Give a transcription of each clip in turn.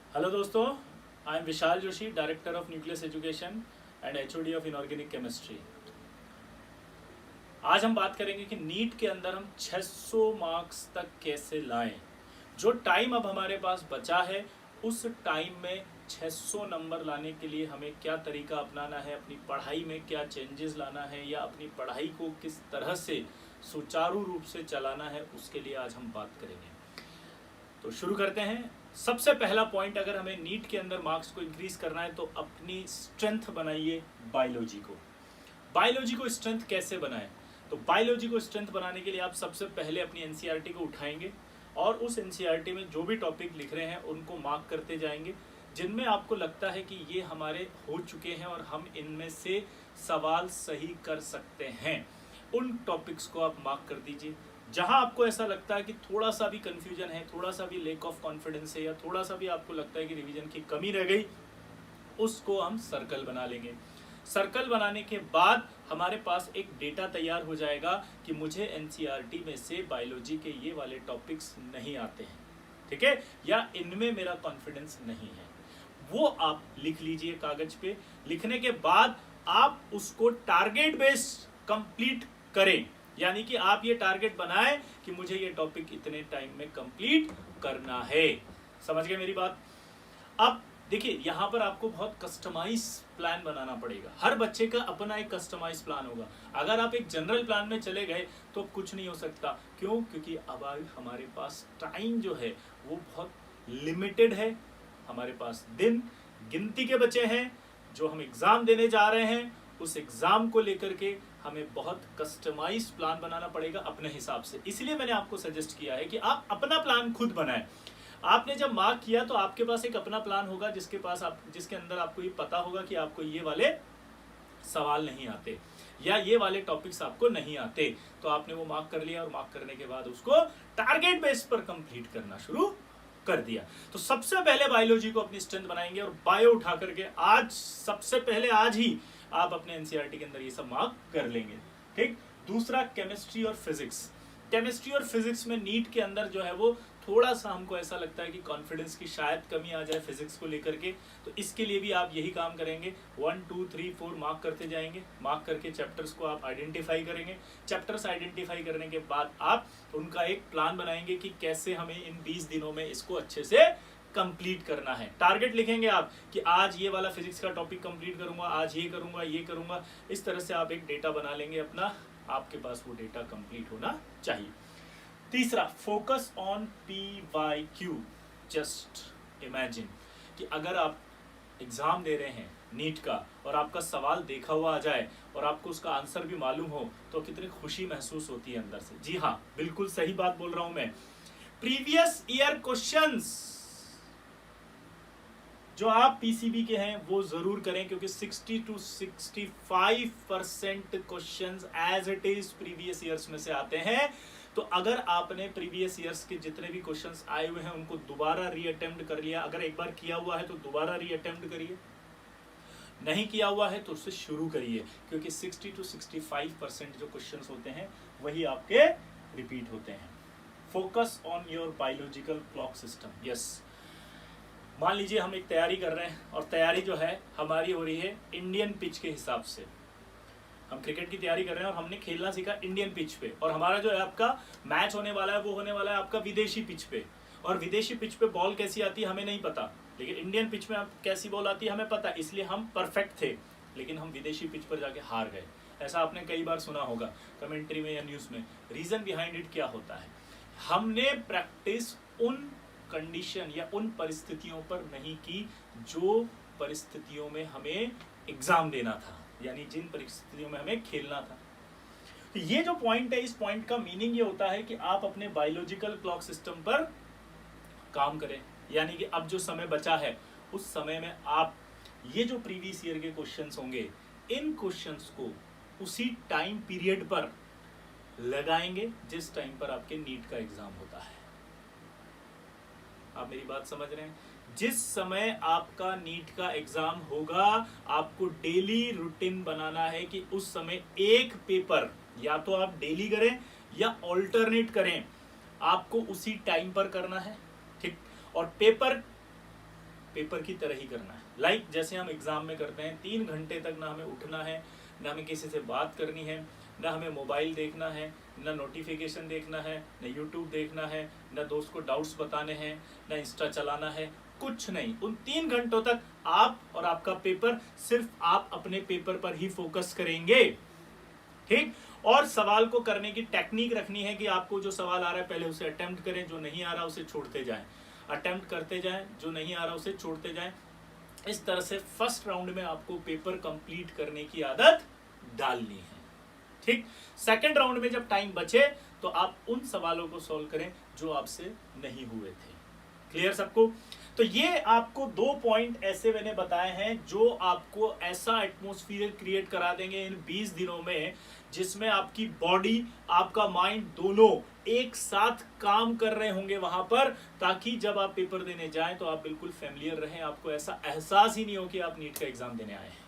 Hello दोस्तों, I am Vishal Joshi, director of nucleus education and HOD of inorganic chemistry. आज हम बात करेंगे कि नीट के अंदर हम 600 मार्क्स तक कैसे लाएं। जो टाइम अब हमारे पास बचा है उस टाइम में 600 नंबर लाने के लिए हमें क्या तरीका अपनाना है, अपनी पढ़ाई में क्या चेंजेस लाना है या अपनी पढ़ाई को किस तरह से सुचारू रूप से चलाना है, उसके लिए आज हम बात करेंगे। तो शुरू करते हैं। सबसे पहला पॉइंट, अगर हमें नीट के अंदर मार्क्स को इंक्रीज करना है तो अपनी स्ट्रेंथ बनाइए बायोलॉजी को। बायोलॉजी को स्ट्रेंथ कैसे बनाएं? तो बायोलॉजी को स्ट्रेंथ बनाने के लिए आप सबसे पहले अपनी एनसीईआरटी को उठाएंगे और उस एनसीईआरटी में जो भी टॉपिक लिख रहे हैं उनको मार्क करते जाएंगे, जिनमें आपको लगता है कि ये हमारे हो चुके हैं और हम इनमें से सवाल सही कर सकते हैं, उन टॉपिक्स को आप मार्क कर दीजिए। जहां आपको ऐसा लगता है कि थोड़ा सा भी कंफ्यूजन है, थोड़ा सा भी लेक ऑफ कॉन्फिडेंस है या थोड़ा सा भी आपको लगता है कि रिवीजन की कमी रह गई, उसको हम सर्कल बना लेंगे। सर्कल बनाने के बाद हमारे पास एक डेटा तैयार हो जाएगा कि मुझे एनसीईआरटी में से बायोलॉजी के ये वाले टॉपिक्स नहीं आते हैं, ठीक है, या इनमें मेरा कॉन्फिडेंस नहीं है। वो आप लिख लीजिए कागज पे। लिखने के बाद आप उसको टारगेट बेस्ड कंप्लीट करें, यानी कि आप ये टारगेट बनाएं कि मुझे ये टॉपिक इतने टाइम में कंप्लीट करना है। समझ गए मेरी बात? अब देखिए, यहां पर आपको बहुत कस्टमाइज प्लान बनाना पड़ेगा। हर बच्चे का अपना एक कस्टमाइज प्लान होगा। अगर आप एक जनरल प्लान में चले गए तो कुछ नहीं हो सकता। क्यों? क्योंकि अब हमारे पास टाइम जो है वो बहुत लिमिटेड है। हमारे पास दिन गिनती के बचे हैं। जो हम एग्जाम देने जा रहे हैं उस एग्जाम को लेकर के हमें बहुत कस्टमाइज प्लान बनाना पड़ेगा अपने हिसाब से। इसलिए मैंने आपको सजेस्ट किया है कि आप अपना प्लान खुद बनाएं। आपने जब मार्क किया तो आपके पास एक अपना प्लान होगा जिसके अंदर आपको ये पता होगा कि आपको ये वाले सवाल नहीं आते या ये वाले टॉपिक्स आपको नहीं आते। तो आपने वो मार्क कर लिया और मार्क करने के बाद उसको टारगेट बेस पर कंप्लीट करना शुरू कर दिया। तो सबसे पहले बायोलॉजी को अपनी स्ट्रेंथ बनाएंगे और बायो उठा करके आज सबसे पहले आज ही आप अपने एनसीईआरटी के अंदर ये सब मार्क कर लेंगे, ठीक। दूसरा, केमिस्ट्री और फिजिक्स। केमिस्ट्री और फिजिक्स में नीट के अंदर जो है वो थोड़ा सा हमको ऐसा लगता है कि कॉन्फिडेंस की शायद कमी आ जाए फिजिक्स को लेकर के। तो इसके लिए भी आप यही काम करेंगे, 1 2 3 4 मार्क करते जाएंगे। मार्क करके चैप्टर्स को आप आइडेंटिफाई करेंगे। चैप्टर्स आइडेंटिफाई करने के बाद आप उनका एक प्लान बनाएंगे कि कैसे हमें इन 20 दिनों में इसको अच्छे से कंप्लीट करना है। टारगेट लिखेंगे आप कि आज ये वाला फिजिक्स का टॉपिक कंप्लीट करूंगा, आज ये करूंगा, ये करूंगा। इस तरह से आप एक डेटा बना लेंगे अपना। आपके पास वो डेटा कंप्लीट होना चाहिए। तीसरा, focus on PYQ। Just imagine कि अगर आप एग्जाम दे रहे हैं नीट का और आपका सवाल देखा हुआ आ जाए और आपको उसका आंसर भी मालूम हो तो कितनी खुशी महसूस होती है अंदर से। जी हाँ, बिल्कुल सही बात बोल रहा हूं मैं। प्रीवियस ईयर क्वेश्चंस जो आप पीसीबी के हैं वो जरूर करें, क्योंकि 60 to 65% questions as it is previous years में से आते हैं। तो अगर आपने प्रीवियस ईयर्स के जितने भी क्वेश्चंस आए हुए हैं उनको दोबारा रीअटेम्प्ट कर लिया, अगर एक बार किया हुआ है तो दोबारा रीअटेम्प्ट करिए, नहीं किया हुआ है तो उससे शुरू करिए, क्योंकि 60 to 65% जो क्वेश्चंस होते हैं वही आपके रिपीट होते हैं। Focus on your biological clock system. Yes, मान लीजिए हम एक तैयारी कर रहे हैं और तैयारी जो है हमारी हो रही है इंडियन पिच के हिसाब से। हम क्रिकेट की तैयारी कर रहे हैं और हमने खेलना सीखा इंडियन पिच पे, और हमारा जो है आपका मैच होने वाला है वो होने वाला है आपका विदेशी पिच पे। और विदेशी पिच पे बॉल कैसी आती है हमें नहीं पता, लेकिन इंडियन पिच में कैसी बॉल आती है हमें पता, इसलिए हम परफेक्ट थे। लेकिन हम विदेशी पिच पर जाके हार गए। ऐसा आपने कई बार सुना होगा कमेंट्री में या न्यूज़ में। रीजन बिहाइंड इट क्या होता है? हमने प्रैक्टिस उन कंडीशन या उन परिस्थितियों पर नहीं की जो परिस्थितियों में हमें एग्जाम देना था, यानी जिन परिस्थितियों में हमें खेलना था। तो ये जो पॉइंट है, इस पॉइंट का मीनिंग ये होता है कि आप अपने बायोलॉजिकल क्लॉक सिस्टम पर काम करें। यानी कि अब जो समय बचा है उस समय में आप ये जो प्रीवियस ईयर के क्वेश्चंस होंगे, इन क्वेश्चंस को उसी टाइम पीरियड पर लगाएंगे जिस टाइम पर आपके नीट का एग्जाम होता है। आप मेरी बात समझ रहे हैं? जिस समय आपका नीट का एग्जाम होगा आपको डेली रूटीन बनाना है कि उस समय एक पेपर या तो आप डेली करें या ऑल्टरनेट करें, आपको उसी टाइम पर करना है, ठीक। और पेपर पेपर की तरह ही करना है। लाइक जैसे हम एग्जाम में करते हैं, 3 घंटे तक ना हमें उठना है, ना हमें किसी से बात करनी है, ना हमें मोबाइल देखना है, ना नोटिफिकेशन देखना है, ना यूट्यूब देखना है, ना दोस्त को डाउट्स बताने हैं, ना इंस्टा चलाना है, कुछ नहीं। उन 3 घंटों तक आप और आपका पेपर, सिर्फ आप अपने पेपर पर ही फोकस करेंगे, ठीक। और सवाल को करने की टेक्निक रखनी है कि आपको जो सवाल आ रहा है पहले उसे अटेम्प्ट करें, जो नहीं आ रहा उसे छोड़ते जाएं, अटेम्प्ट करते जाएं, जो नहीं आ रहा उसे छोड़ते जाएं। इस तरह से फर्स्ट राउंड में आपको पेपर कंप्लीट करने की आदत डालनी है, ठीक। सेकंड राउंड में जब टाइम बचे तो आप उन सवालों को सॉल्व करें जो आपसे नहीं हुए थे। क्लियर सबको? तो ये आपको 2 पॉइंट ऐसे मैंने बताए हैं जो आपको ऐसा एटमॉस्फेयर क्रिएट करा देंगे इन 20 दिनों में, जिसमें आपकी बॉडी, आपका माइंड दोनों एक साथ काम कर रहे होंगे वहां पर, ताकि जब आप पेपर देने जाएं तो आप बिल्कुल फैमिलियर रहें, आपको ऐसा एहसास ही नहीं हो कि आप नीट का एग्जाम देने आए हैं।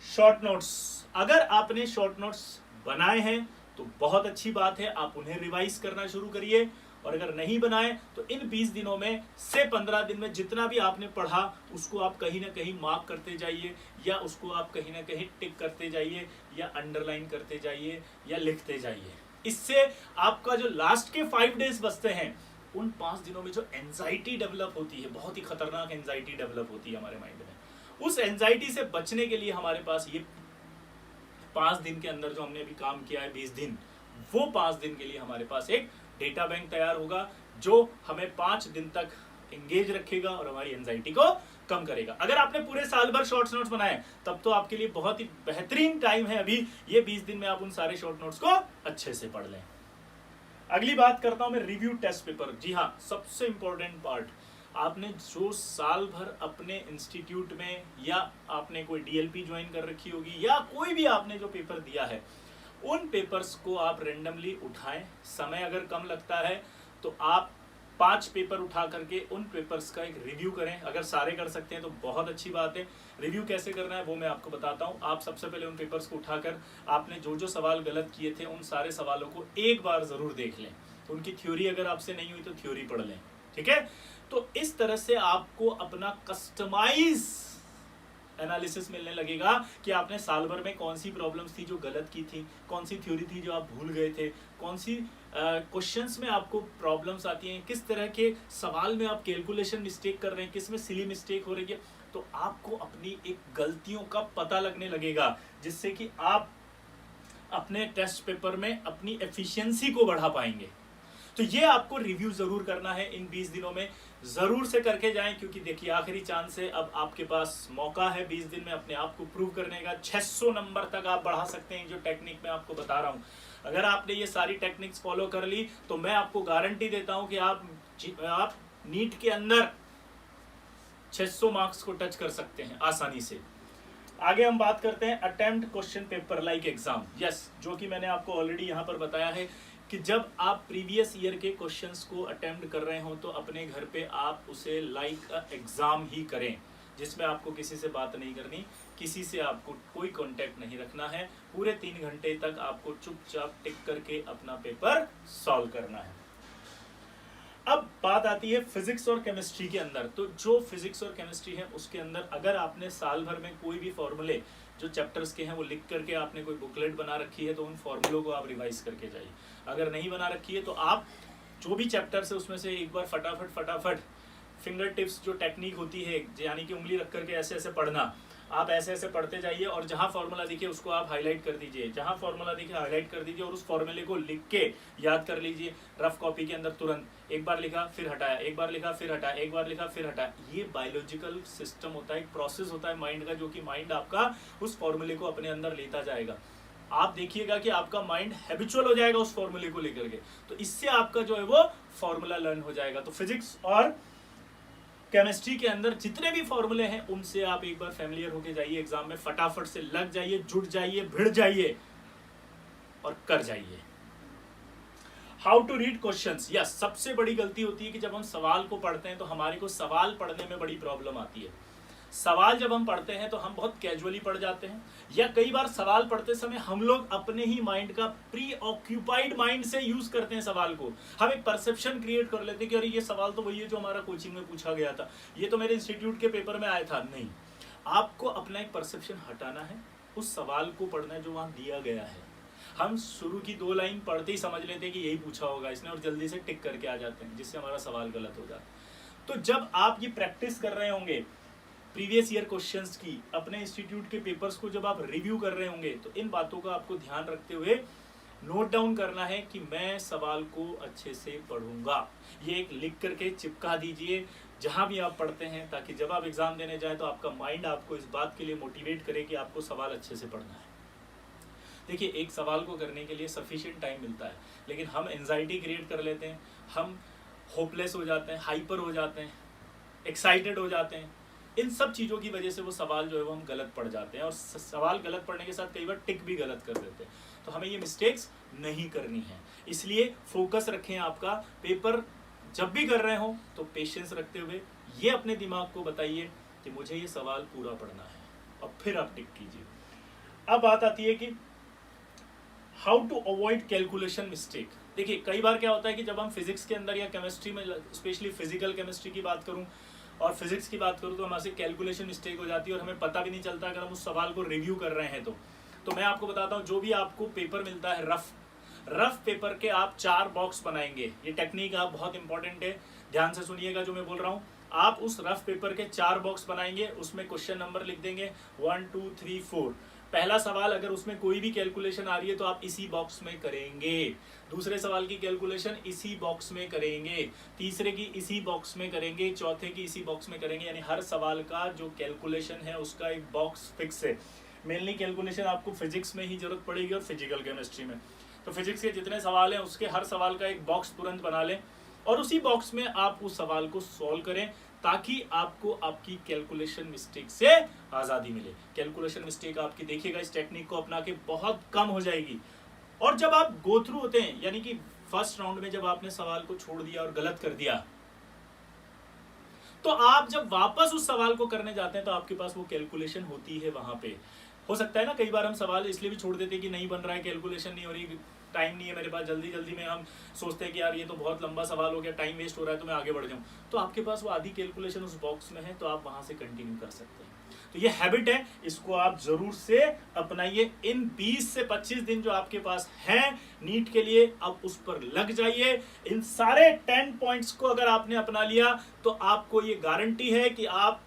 शॉर्ट नोट्स, अगर आपने शॉर्ट नोट्स बनाए हैं तो बहुत अच्छी बात है, आप उन्हें रिवाइज करना शुरू करिए। और अगर नहीं बनाए तो इन 20 दिनों में से 15 दिन में जितना भी आपने पढ़ा उसको आप कहीं ना कहीं मार्क करते जाइए, या उसको आप कहीं ना कहीं टिक करते जाइए, या अंडरलाइन करते जाइए, या लिखते जाइए। इससे आपका जो लास्ट के 5 डेज बचते हैं, उन 5 दिनों में जो एंजाइटी डेवलप होती है, बहुत ही खतरनाक एंजाइटी डेवलप होती है हमारे माइंड में, उस एंजाइटी से बचने के लिए हमारे पास ये 5 दिन के अंदर जो हमने अभी काम किया है 20 दिन, वो 5 दिन के लिए हमारे पास एक डेटा बैंक तैयार होगा जो हमें 5 दिन तक एंगेज रखेगा और हमारी एंजाइटी को कम करेगा। अगर आपने पूरे साल भर शॉर्ट नोट्स बनाए तब तो आपके लिए बहुत ही बेहतरीन टाइम है अभी, ये 20 दिन में आप उन सारे शॉर्ट नोट्स को अच्छे से पढ़ लें। अगली बात करता हूं मैं रिव्यू टेस्ट पेपर। जी हाँ, सबसे इंपॉर्टेंट पार्ट, आपने जो साल भर अपने इंस्टीट्यूट में, या आपने कोई डीएलपी ज्वाइन कर रखी होगी, या कोई भी आपने जो पेपर दिया है, उन पेपर्स को आप रेंडमली उठाएं। समय अगर कम लगता है तो आप 5 पेपर उठा करके उन पेपर्स का एक रिव्यू करें। अगर सारे कर सकते हैं तो बहुत अच्छी बात है। रिव्यू कैसे करना है वो मैं आपको बताता हूं। आप सबसे पहले उन पेपर्स को उठाकर आपने जो जो सवाल गलत किए थे उन सारे सवालों को एक बार जरूर देख लें। उनकी थ्योरी अगर आपसे नहीं हुई तो थ्योरी पढ़ लें, ठीक है। तो इस तरह से आपको अपना कस्टमाइज एनालिसिस मिलने लगेगा कि आपने साल भर में कौन सी प्रॉब्लम्स थी जो गलत की थी, कौन सी थ्योरी थी जो आप भूल गए थे, कौन सी क्वेश्चंस में आपको प्रॉब्लम्स आती हैं, किस तरह के सवाल में आप कैलकुलेशन मिस्टेक कर रहे हैं, किस में सिली मिस्टेक हो रही है। तो आपको अपनी एक गलतियों का पता लगने लगेगा, जिससे कि आप अपने टेस्ट पेपर में अपनी एफिशिएंसी को बढ़ा पाएंगे। तो ये आपको रिव्यू जरूर करना है इन 20 दिनों में, जरूर से करके जाएं, क्योंकि देखिए आखिरी चांस है, अब आपके पास मौका है 20 दिन में अपने आप को प्रूव करने का। 600 नंबर तक आप बढ़ा सकते हैं, जो टेक्निक मैं आपको बता रहा हूं। अगर आपने ये सारी टेक्निक्स फॉलो कर ली तो मैं आपको गारंटी देता हूं कि आप नीट के अंदर 600 मार्क्स को टच कर सकते हैं आसानी से। आगे हम बात करते हैं attempt question paper like exam. Yes, जो कि मैंने आपको ऑलरेडी यहां पर बताया है कि जब आप प्रीवियस ईयर के क्वेश्चंस को अटेम्प्ट कर रहे हो तो अपने घर पे आप उसे लाइक एग्जाम ही करें, जिसमें आपको किसी से बात नहीं करनी, किसी से आपको कोई कांटेक्ट नहीं रखना है। पूरे 3 घंटे तक आपको चुपचाप टिक करके अपना पेपर सॉल्व करना है। अब बात आती है फिजिक्स और केमिस्ट्री के अंदर। तो जो फिजिक्स और केमिस्ट्री है उसके अंदर अगर आपने साल भर में कोई भी फॉर्मूले जो चैप्टर्स के हैं वो लिख करके आपने कोई बुकलेट बना रखी है तो उन फॉर्मूलों को आप रिवाइज करके जाइए। अगर नहीं बना रखी है तो आप जो भी चैप्टर्स है उसमें से एक बार फटाफट फिंगर टिप्स जो टेक्निक होती है, यानी कि उंगली रख करके ऐसे ऐसे पढ़ना, आप ऐसे ऐसे पढ़ते जाइए और जहां फॉर्मूला दिखे उसको आप हाईलाइट कर दीजिए, जहां फॉर्मूला दिखे हाईलाइट कर दीजिए और उस फॉर्मूले को लिख के याद कर लीजिए रफ कॉपी के अंदर तुरंत। एक बार लिखा फिर हटाया, एक बार लिखा फिर हटाया, एक बार लिखा फिर हटाया। ये बायोलॉजिकल सिस्टम होता है, एक प्रोसेस होता है माइंड का, जो कि माइंड आपका उस फॉर्मूले को अपने अंदर लेता जाएगा। आप देखिएगा कि आपका माइंड हैबिचुअल हो जाएगा उस फॉर्मूले को लेकर के, तो इससे आपका जो है वो फॉर्मूला लर्न हो जाएगा। तो फिजिक्स और केमिस्ट्री के अंदर जितने भी फॉर्मूले हैं उनसे आप एक बार फैमिलियर होके जाइए, एग्जाम में फटाफट से लग जाइए, जुट जाइए, भिड़ जाइए और कर जाइए। How to read questions. Yes, सबसे बड़ी गलती होती है कि जब हम सवाल को पढ़ते हैं तो हमारे को सवाल पढ़ने में बड़ी प्रॉब्लम आती है। सवाल जब हम पढ़ते हैं तो हम बहुत कैजुअली पढ़ जाते हैं, या कई बार सवाल पढ़ते समय हम लोग अपने ही माइंड का प्री ऑक्यूपाइड माइंड से यूज करते हैं सवाल को। हम एक परसेप्शन क्रिएट कर लेते हैं कि अरे ये सवाल तो वही है जो हमारा कोचिंग में पूछा गया था, ये तो मेरे इंस्टीट्यूट के पेपर में आया था। नहीं, आपको अपना एक परसेप्शन हटाना है, उस सवाल को पढ़ना है जो वहां दिया गया है। हम शुरू की 2 लाइन पढ़ते ही समझ लेते हैं कि यही पूछा होगा इसने, और जल्दी से टिक करके आ जाते हैं, जिससे हमारा सवाल गलत हो जाता है। तो जब आप ये प्रैक्टिस कर रहे होंगे प्रीवियस ईयर क्वेश्चंस की, अपने इंस्टीट्यूट के पेपर्स को जब आप रिव्यू कर रहे होंगे, तो इन बातों का आपको ध्यान रखते हुए नोट डाउन करना है कि मैं सवाल को अच्छे से पढ़ूंगा। ये एक लिख करके चिपका दीजिए जहां भी आप पढ़ते हैं, ताकि जब आप एग्जाम देने जाए तो आपका माइंड आपको इस बात के लिए मोटिवेट करे कि आपको सवाल अच्छे से पढ़ना है। देखिए, एक सवाल को करने के लिए सफिशिएंट टाइम मिलता है, लेकिन हम एंजाइटी क्रिएट कर लेते हैं, हम होपलेस हो जाते हैं, हाइपर हो जाते हैं, एक्साइटेड हो जाते हैं। इन सब चीज़ों की वजह से वो सवाल जो है वो हम गलत पढ़ जाते हैं, और सवाल गलत पढ़ने के साथ कई बार टिक भी गलत कर देते हैं। तो हमें ये मिस्टेक्स नहीं करनी है, इसलिए फोकस रखें। आपका पेपर जब भी कर रहे हो तो पेशेंस रखते हुए ये अपने दिमाग को बताइए कि मुझे ये सवाल पूरा पढ़ना है, और फिर आप टिक कीजिए। अब बात आती है कि how to avoid calculation mistake. देखिए, कई बार क्या होता है कि जब हम फिजिक्स के अंदर या केमिस्ट्री में, स्पेशली फिजिकल केमिस्ट्री की बात करूं और फिजिक्स की बात करूं, तो हमारे से कैलकुलेशन मिस्टेक हो जाती है और हमें पता भी नहीं चलता अगर हम उस सवाल को रिव्यू कर रहे हैं तो मैं आपको बताता हूं, जो भी आपको पेपर मिलता है रफ पेपर के आप 4 बॉक्स बनाएंगे। ये टेक्निक आप बहुत इंपॉर्टेंट है, ध्यान से सुनिएगा जो मैं बोल रहा हूं। आप उस रफ पेपर के 4 बॉक्स बनाएंगे, उसमें क्वेश्चन नंबर लिख देंगे 1 2 3 4। पहला सवाल अगर उसमें कोई भी कैलकुलेशन आ रही है तो आप इसी बॉक्स में करेंगे, दूसरे सवाल की कैलकुलेशन इसी बॉक्स में करेंगे, तीसरे की इसी बॉक्स में करेंगे, चौथे की इसी बॉक्स में करेंगे। यानी हर सवाल का जो कैलकुलेशन है उसका एक बॉक्स फिक्स है। मेनली कैलकुलेशन आपको फिजिक्स में ही जरूरत पड़ेगी और फिजिकल केमिस्ट्री में। तो फिजिक्स के जितने सवाल हैं उसके हर सवाल का एक बॉक्स तुरंत बना लें, और उसी बॉक्स में आप उस सवाल को सॉल्व करें, ताकि आपको आपकी कैलकुलेशन मिस्टेक से आज़ादी मिले। कैलकुलेशन मिस्टेक आपकी, देखिएगा, इस टेक्निक को अपना के बहुत कम हो जाएगी। और जब आप गो थ्रू होते हैं, यानी कि फर्स्ट राउंड में जब आपने सवाल को छोड़ दिया और गलत कर दिया, तो आप जब वापस उस सवाल को करने जाते हैं तो आपके पास वो कैलकुलेशन होती है वहां पे। हो सकता है ना, कई बार हम सवाल इसलिए भी छोड़ देते हैं कि नहीं बन रहा है, कैलकुलेशन नहीं हो रही, टाइम नहीं है मेरे पास, जल्दी जल्दी में हम सोचते हैं कि यार ये तो बहुत लंबा सवाल हो गया, टाइम वेस्ट हो रहा है, तो मैं आगे बढ़ जाऊं। तो आपके पास वो आधी कैलकुलेशन उस बॉक्स में है, तो आप वहां से कंटिन्यू कर सकते हैं। तो ये हैबिट है, इसको आप जरूर से अपनाइए। इन 20 से 25 दिन जो आपके पास हैं नीट के लिए, अब उस पर लग जाइए। इन सारे 10 पॉइंट्स को अगर आपने अपना लिया तो आपको ये गारंटी है कि आप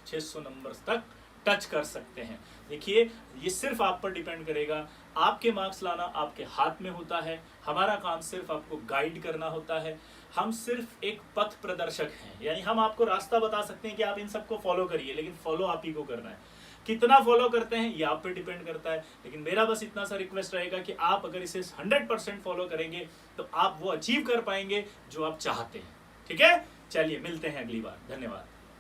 600 नंबर तक टच कर सकते हैं। देखिए, ये सिर्फ आप पर डिपेंड करेगा। आपके मार्क्स लाना आपके हाथ में होता है, हमारा काम सिर्फ आपको गाइड करना होता है। हम सिर्फ एक पथ प्रदर्शक हैं, यानी हम आपको रास्ता बता सकते हैं कि आप इन सबको फॉलो करिए, लेकिन फॉलो आप ही को करना है। कितना फॉलो करते हैं ये आप पे डिपेंड करता है, लेकिन मेरा बस इतना सा रिक्वेस्ट रहेगा कि आप अगर इसे 100% फॉलो करेंगे तो आप वो अचीव कर पाएंगे जो आप चाहते हैं। ठीक है, चलिए मिलते हैं अगली बार। धन्यवाद।